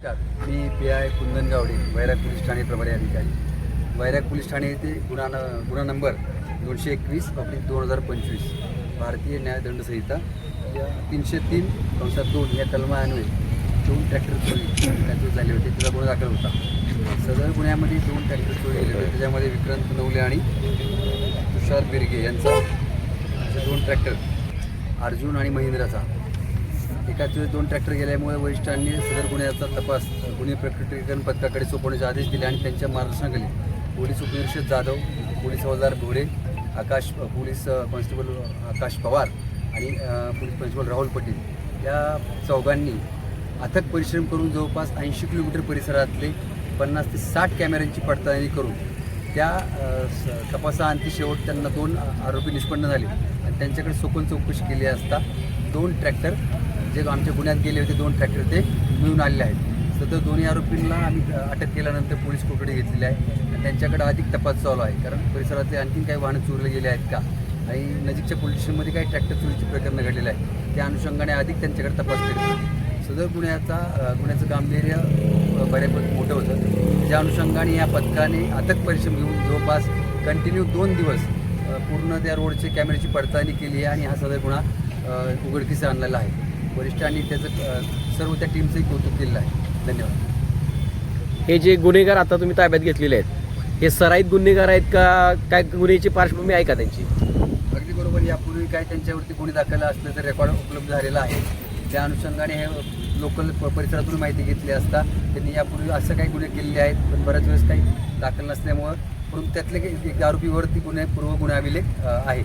मी PI कुंदन गावडे, वैराग police Thane प्रभारी अधिकारी. वैराग police Thane येथे गुन्हा नंबर 221/2025 भारतीय न्यायदंड संहिता या 303(2) या कलमान्वये 2 ट्रॅक्टर चोरी झाले होते. त्याचा गुन्हा दाखल होता. सदर गुन्ह्यामध्ये 2 ट्रॅक्टर चोरी गेले होते. त्याच्यामध्ये विक्रांत नवले आणि तुषार बिरगे यांचा 2 ट्रॅक्टर, अर्जुन आणि महिंद्राचा. एकाच वेळेस 2 ट्रॅक्टर गेल्यामुळे वरिष्ठांनी सदर गुन्ह्याचा तपास गुन्हे प्रकटीकरण पथकाकडे सोपवण्याचे आदेश दिले आणि त्यांच्या मार्गदर्शनाखाली पोलीस उपनिरीक्षक जाधव, पोलीस हवालदार घोडे, पोलीस कॉन्स्टेबल आकाश पवार आणि पोलीस कॉन्स्टेबल राहुल पटेल या चौघांनी अथक परिश्रम करून जवळपास 80 किलोमीटर परिसरातले 50 ते 60 कॅमेऱ्यांची पडताळणी करून त्या तपासाअंती शेवट त्यांना 2 आरोपी निष्पन्न झाले आणि त्यांच्याकडे सखोल चौकशी केली असता 2 ट्रॅक्टर जे आमच्या गुन्ह्यात गेले होते 2 ट्रॅक्टर ते मिळून आलेले आहेत. सदर दोन्ही आरोपींना आम्ही अटक केल्यानंतर पोलीस कोठडी घेतलेली आहे आणि त्यांच्याकडे अधिक तपास चालू आहे. कारण परिसरातले आणखीन काही वाहनं चोरले गेले आहेत का आणि नजीकच्या पोलीस स्टेशनमध्ये काही ट्रॅक्टर चोरीची प्रकरणं घडलेलं आहे त्या अनुषंगाने अधिक त्यांच्याकडे तपास केला. सदर गुन्ह्याचं गांभीर्य बऱ्यापैकी मोठं होतं. ज्या अनुषंगाने या पथकाने अथक परिश्रम घेऊन जवळपास कंटिन्यू 2 दिवस पूर्ण त्या रोडचे कॅमेऱ्याची पडताळणी केली आहे आणि हा सदर गुन्हा उघडकीस आणलेला आहे. वरिष्ठांनी त्याचं सर्व त्या टीमचंही कौतुक केलेलं आहे. धन्यवाद. हे जे गुन्हेगार आता तुम्ही ताब्यात घेतलेले आहेत हे सराईत गुन्हेगार आहेत का, काय गुन्ह्याची पार्श्वभूमी आहे का त्यांची? अगदी बरोबर. यापूर्वी काय त्यांच्यावरती गुन्हे दाखल असलं तर रेकॉर्ड उपलब्ध झालेला आहे. त्या अनुषंगाने हे लोकल परिसरातून माहिती घेतली असता त्यांनी यापूर्वी असं काही गुन्हे केलेले आहेत पण बऱ्याच वेळेस काही दाखल नसल्यामुळं परंतु त्यातले एक आरोपीवरती पूर्व गुन्हा अभिलेख आहे.